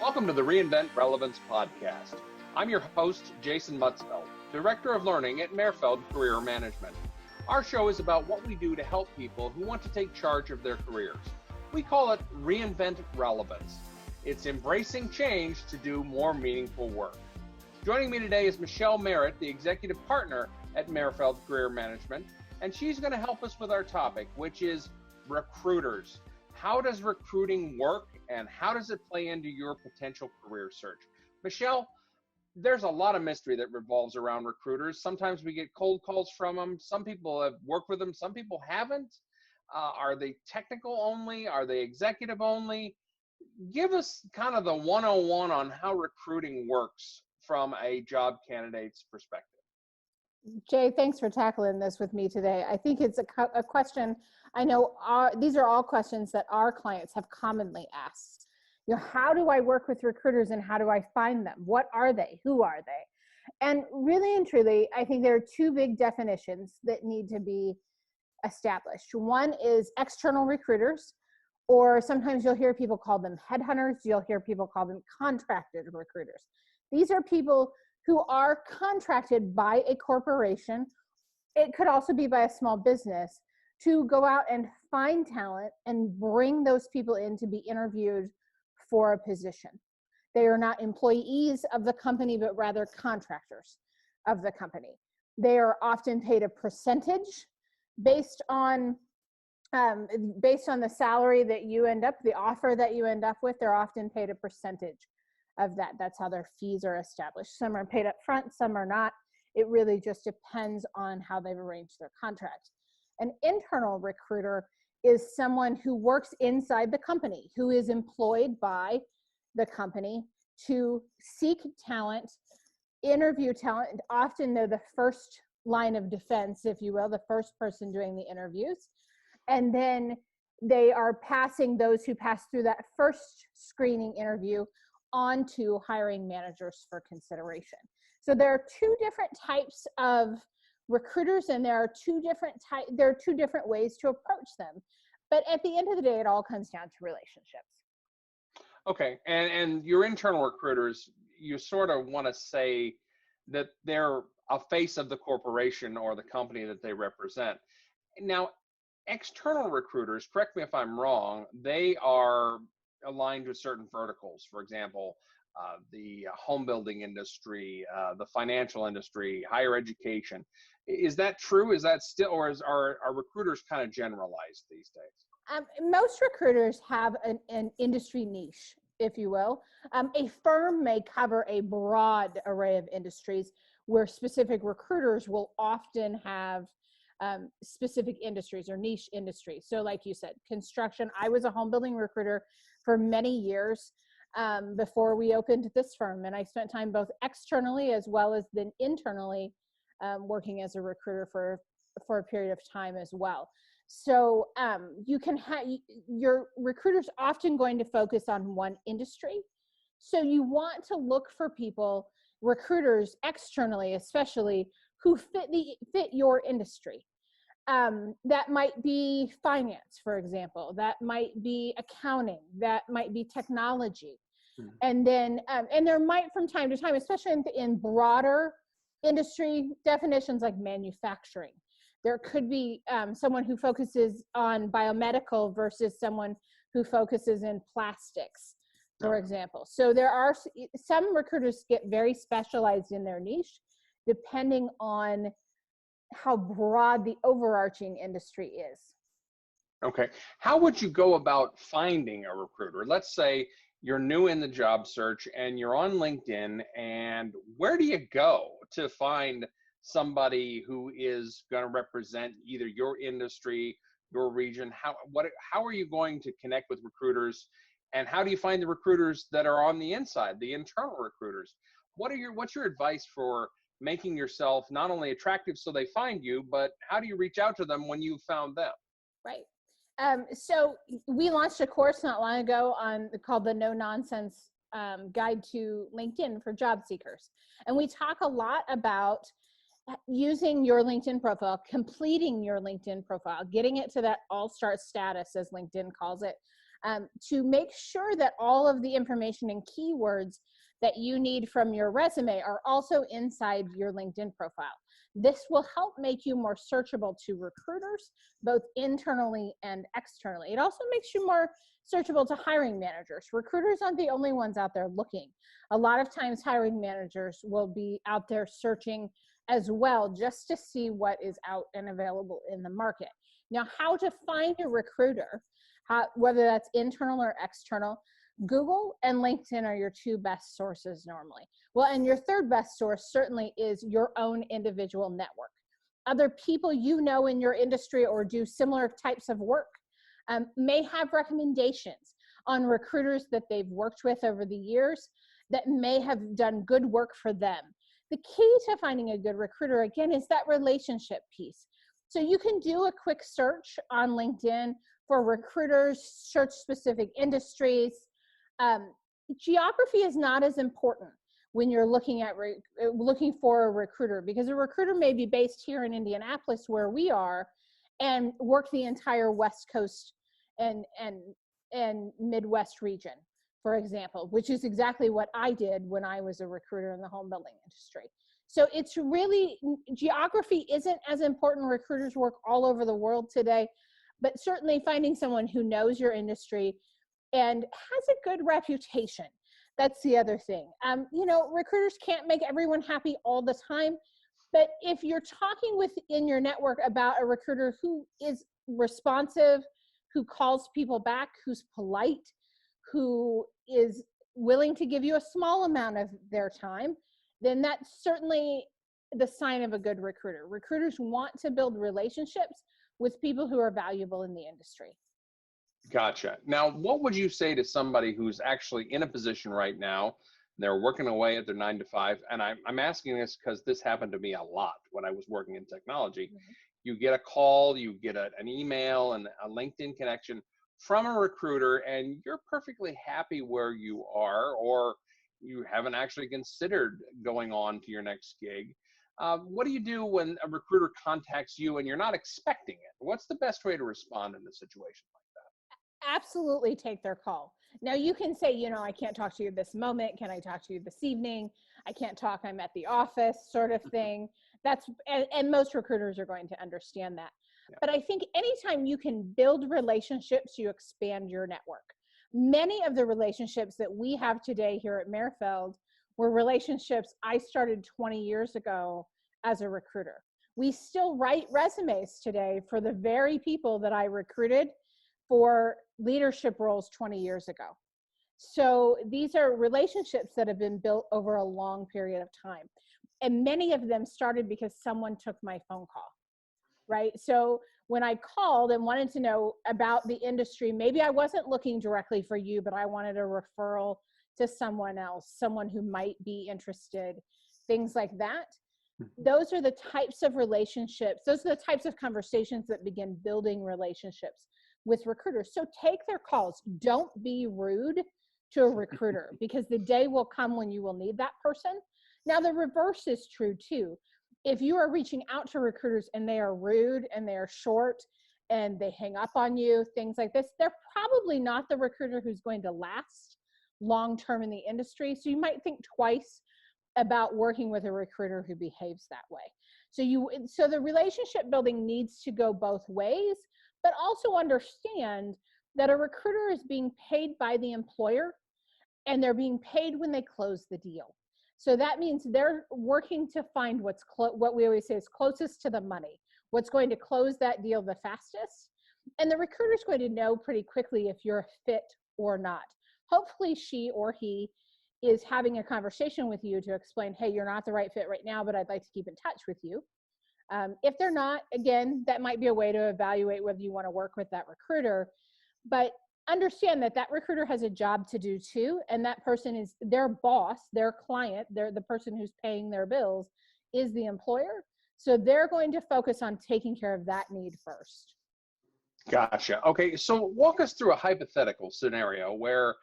Welcome to the Reinvent Relevance podcast. I'm your host, Jason Mutzfeld, Director of Learning at Merfeld Career Management. Our show is about what we do to help people who want to take charge of their careers. We call it Reinvent Relevance. It's embracing change to do more meaningful work. Joining me today is Michelle Merritt, the Executive Partner at Merfeld Career Management, and she's going to help us with our topic, which is recruiters. How does recruiting work, and how does it play into your potential career search? Michelle, there's a lot of mystery that revolves around recruiters. Sometimes we get cold calls from them. Some people have worked with them. Some people haven't. Are they technical only? Are they executive only? Give us kind of the 101 on how recruiting works from a job candidate's perspective. Jay, thanks for tackling this with me today. I think it's a question, I know these are all questions that our clients have commonly asked. How do I work with recruiters and how do I find them? What are they? Who are they? And really and truly, I think there are two big definitions that need to be established. One is external recruiters, or sometimes you'll hear people call them headhunters. You'll hear people call them contracted recruiters. These are people who are contracted by a corporation. It could also be by a small business to go out and find talent and bring those people in to be interviewed for a position. They are not employees of the company, but rather contractors of the company. They are often paid a percentage based on the salary that you end up, the offer that you end up with. They're often paid a percentage of that. That's how their fees are established. Some are paid up front, some are not. It really just depends on how they've arranged their contract. An internal recruiter is someone who works inside the company, who is employed by the company to seek talent, interview talent, and often they're the first line of defense, if you will, the first person doing the interviews. And then they are passing those who pass through that first screening interview on to hiring managers for consideration. So there are two different types of recruiters, and there are two different ways to approach them. But at the end of the day, it all comes down to relationships. Okay, and your internal recruiters, you sort of want to say that they're a face of the corporation or the company that they represent. Now, external recruiters, correct me if I'm wrong, they are aligned with certain verticals. For example, the home building industry, the financial industry, higher education. Is that true? Is that still, or are recruiters kind of generalized these days? Most recruiters have an industry niche, if you will. A firm may cover a broad array of industries where specific recruiters will often have specific industries or niche industries. So like you said, construction. I was a home building recruiter for many years before we opened this firm. And I spent time both externally as well as then internally working as a recruiter for a period of time as well. So you can have, your recruiter's often going to focus on one industry. So you want to look for people, recruiters externally especially, who fit your industry. That might be finance, for example. That might be accounting. That might be technology. Mm-hmm. And then, and there might from time to time, especially in broader industry definitions like manufacturing, there could be someone who focuses on biomedical versus someone who focuses in plastics, for example. So there are some recruiters get very specialized in their niche, depending on how broad the overarching industry is. Okay. How would you go about finding a recruiter? Let's say you're new in the job search and you're on LinkedIn, and where do you go to find somebody who is going to represent either your industry, your region? How are you going to connect with recruiters, and how do you find the recruiters that are on the inside, the internal recruiters? What's your advice for making yourself not only attractive so they find you, but how do you reach out to them when you've found them? Right. So we launched a course not long ago called the No Nonsense Guide to LinkedIn for job seekers. And we talk a lot about using your LinkedIn profile, completing your LinkedIn profile, getting it to that all-star status, as LinkedIn calls it, to make sure that all of the information and keywords that you need from your resume are also inside your LinkedIn profile. This will help make you more searchable to recruiters, both internally and externally. It also makes you more searchable to hiring managers. Recruiters aren't the only ones out there looking. A lot of times hiring managers will be out there searching as well, just to see what is out and available in the market. Now, how to find a recruiter, whether that's internal or external, Google and LinkedIn are your two best sources normally. Well, and your third best source certainly is your own individual network. Other people you know in your industry or do similar types of work may have recommendations on recruiters that they've worked with over the years that may have done good work for them. The key to finding a good recruiter, again, is that relationship piece. So you can do a quick search on LinkedIn for recruiters, search specific industries. Geography is not as important when you're looking for a recruiter, because a recruiter may be based here in Indianapolis where we are and work the entire West Coast and Midwest region, for example, which is exactly what I did when I was a recruiter in the home building industry. So it's really, geography isn't as important. Recruiters work all over the world today, but certainly finding someone who knows your industry and has a good reputation. That's the other thing. Recruiters can't make everyone happy all the time, but if you're talking within your network about a recruiter who is responsive, who calls people back, who's polite, who is willing to give you a small amount of their time, then that's certainly the sign of a good recruiter. Recruiters want to build relationships with people who are valuable in the industry. Gotcha. Now, what would you say to somebody who's actually in a position right now, they're working away at their 9 to 5, and I'm asking this because this happened to me a lot when I was working in technology. Mm-hmm. You get a call, you get an email and a LinkedIn connection from a recruiter, and you're perfectly happy where you are, or you haven't actually considered going on to your next gig. What do you do when a recruiter contacts you and you're not expecting it? What's the best way to respond in a situation like that? Absolutely take their call. Now you can say, I can't talk to you this moment. Can I talk to you this evening? I can't talk. I'm at the office, sort of thing. And most recruiters are going to understand that. Yeah. But I think anytime you can build relationships, you expand your network. Many of the relationships that we have today here at Merfeld were relationships I started 20 years ago as a recruiter. We still write resumes today for the very people that I recruited for leadership roles 20 years ago. So these are relationships that have been built over a long period of time. And many of them started because someone took my phone call, right? So when I called and wanted to know about the industry, maybe I wasn't looking directly for you, but I wanted a referral to someone else, someone who might be interested, things like that. Those are the types of relationships. Those are the types of conversations that begin building relationships with recruiters. So take their calls. Don't be rude to a recruiter, because the day will come when you will need that person. Now, the reverse is true too. If you are reaching out to recruiters and they are rude and they are short and they hang up on you, things like this, they're probably not the recruiter who's going to last long-term in the industry. So you might think twice about working with a recruiter who behaves that way. So the relationship building needs to go both ways, but also understand that a recruiter is being paid by the employer and they're being paid when they close the deal. So that means they're working to find what we always say is closest to the money, what's going to close that deal the fastest. And the recruiter's going to know pretty quickly if you're a fit or not. Hopefully she or he is having a conversation with you to explain, hey, you're not the right fit right now, but I'd like to keep in touch with you. If they're not, again, that might be a way to evaluate whether you want to work with that recruiter. But understand that recruiter has a job to do too, and that person is their boss, their client, they're the person who's paying their bills is the employer. So they're going to focus on taking care of that need first. Gotcha. Okay, so walk us through a hypothetical scenario where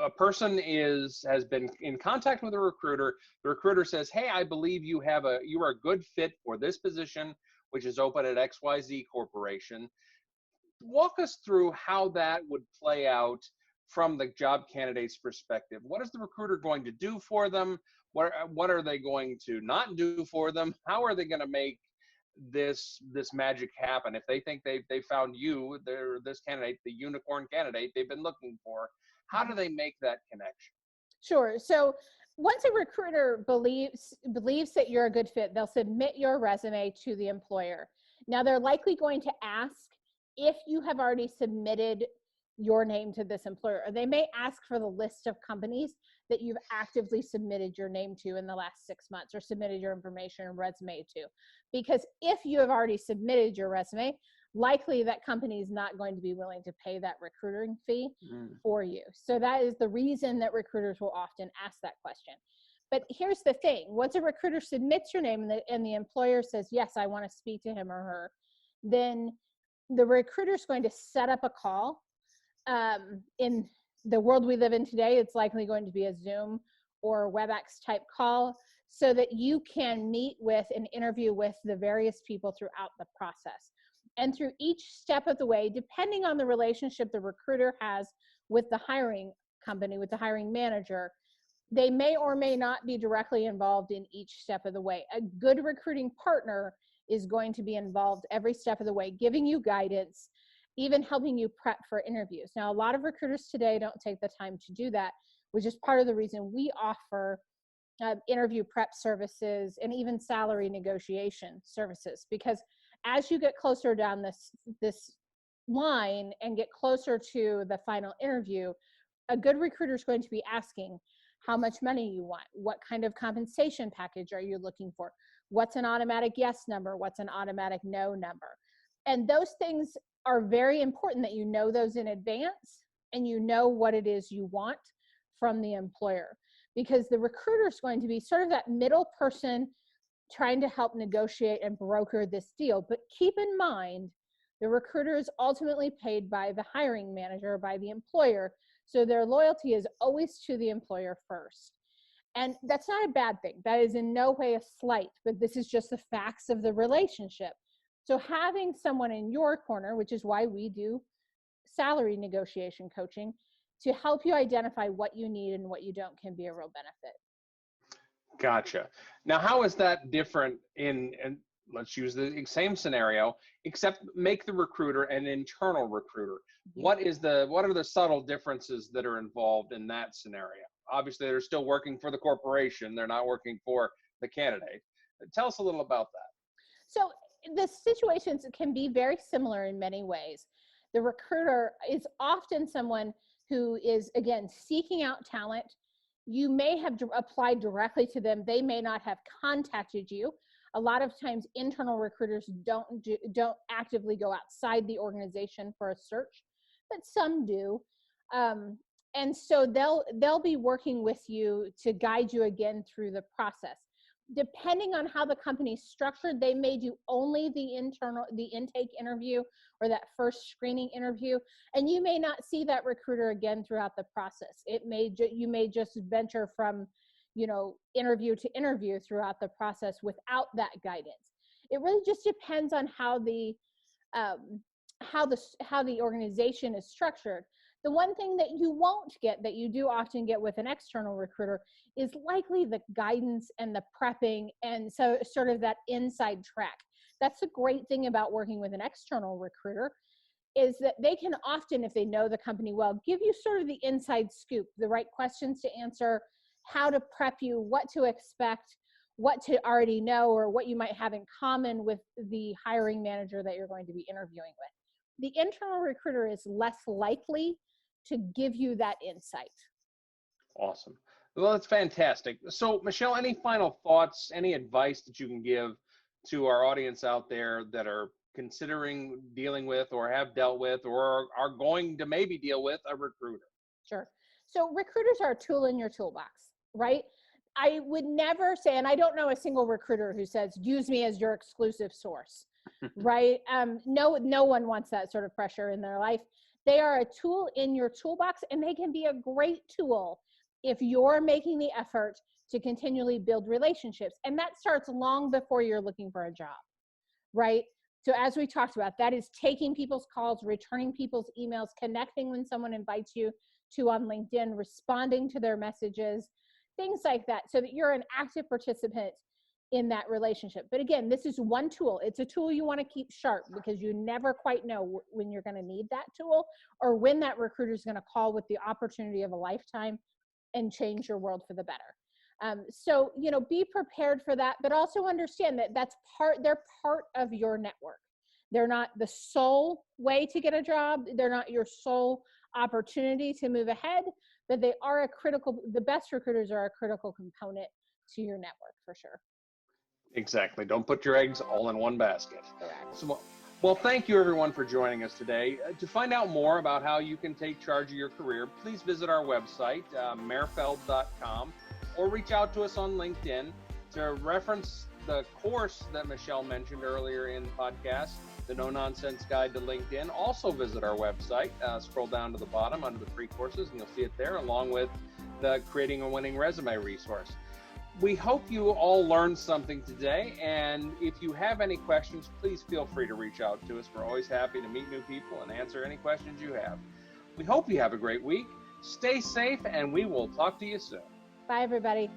a person has been in contact with a recruiter. The recruiter says, hey, I believe you are a good fit for this position, which is open at XYZ Corporation. walk us through how that would play out from the job candidate's perspective. What is the recruiter going to do for them? What are they going to not do for them? How are they going to make this magic happen? If they think they found you, they're this candidate, the unicorn candidate they've been looking for, how do they make that connection? Sure. So once a recruiter believes that you're a good fit, they'll submit your resume to the employer. Now they're likely going to ask if you have already submitted your name to this employer, or they may ask for the list of companies that you've actively submitted your name to in the last 6 months or submitted your information and resume to. Because if you have already submitted your resume, likely that company is not going to be willing to pay that recruiting fee for you. So that is the reason that recruiters will often ask that question. But here's the thing. Once a recruiter submits your name and the employer says, yes, I want to speak to him or her, then the recruiter is going to set up a call. In the world we live in today, it's likely going to be a Zoom or WebEx type call so that you can meet with and interview with the various people throughout the process. And through each step of the way, depending on the relationship the recruiter has with the hiring company, with the hiring manager, they may or may not be directly involved in each step of the way. A good recruiting partner is going to be involved every step of the way, giving you guidance, even helping you prep for interviews. Now, a lot of recruiters today don't take the time to do that, which is part of the reason we offer interview prep services and even salary negotiation services, because as you get closer down this line and get closer to the final interview, a good recruiter is going to be asking how much money you want, what kind of compensation package are you looking for, what's an automatic yes number, what's an automatic no number. And those things are very important that you know those in advance and you know what it is you want from the employer, because the recruiter is going to be sort of that middle person trying to help negotiate and broker this deal. But keep in mind, the recruiter is ultimately paid by the hiring manager, by the employer. So their loyalty is always to the employer first. And that's not a bad thing. That is in no way a slight, but this is just the facts of the relationship. So having someone in your corner, which is why we do salary negotiation coaching, to help you identify what you need and what you don't, can be a real benefit. Gotcha. Now, how is that different and let's use the same scenario, except make the recruiter an internal recruiter? What are the subtle differences that are involved in that scenario? Obviously, they're still working for the corporation. They're not working for the candidate. Tell us a little about that. So the situations can be very similar in many ways. The recruiter is often someone who is, again, seeking out talent. You may have applied directly to them. They may not have contacted you. A lot of times internal recruiters don't actively go outside the organization for a search, but some do. And so they'll be working with you to guide you again through the process. Depending on how the company's structured, they may do only the intake interview or that first screening interview, and you may not see that recruiter again throughout the process. You may just venture from, interview to interview throughout the process without that guidance. It really just depends on how the organization is structured. The one thing that you won't get, that you do often get with an external recruiter, is likely the guidance and the prepping and so sort of that inside track. That's the great thing about working with an external recruiter, is that they can often, if they know the company well, give you sort of the inside scoop, the right questions to answer, how to prep you, what to expect, what to already know, or what you might have in common with the hiring manager that you're going to be interviewing with. The internal recruiter is less likely to give you that insight. Awesome. Well, that's fantastic. So, Michelle, any final thoughts, any advice that you can give to our audience out there that are considering dealing with or have dealt with or are going to maybe deal with a recruiter? Sure. So recruiters are a tool in your toolbox, right? I would never say, and I don't know a single recruiter who says, use me as your exclusive source, right? No one wants that sort of pressure in their life. They are a tool in your toolbox, and they can be a great tool if you're making the effort to continually build relationships. And that starts long before you're looking for a job, right? So as we talked about, that is taking people's calls, returning people's emails, connecting when someone invites you to on LinkedIn, responding to their messages, things like that, so that you're an active participant in that relationship. But again, this is one tool. It's a tool you want to keep sharp, because you never quite know when you're going to need that tool, or when that recruiter is going to call with the opportunity of a lifetime and change your world for the better. So, be prepared for that, but also understand that they're part of your network. They're not the sole way to get a job. They're not your sole opportunity to move ahead, but they are the best recruiters are a critical component to your network for sure. Exactly. Don't put your eggs all in one basket. Correct. So, well, thank you everyone for joining us today. To find out more about how you can take charge of your career, please visit our website, merfeld.com, or reach out to us on LinkedIn. To reference the course that Michelle mentioned earlier in the podcast, the No Nonsense Guide to LinkedIn, also visit our website. Scroll down to the bottom under the free courses and you'll see it there, along with the Creating a Winning Resume resource. We hope you all learned something today, and if you have any questions, please feel free to reach out to us. We're always happy to meet new people and answer any questions you have. We hope you have a great week. Stay safe, and we will talk to you soon. Bye, everybody.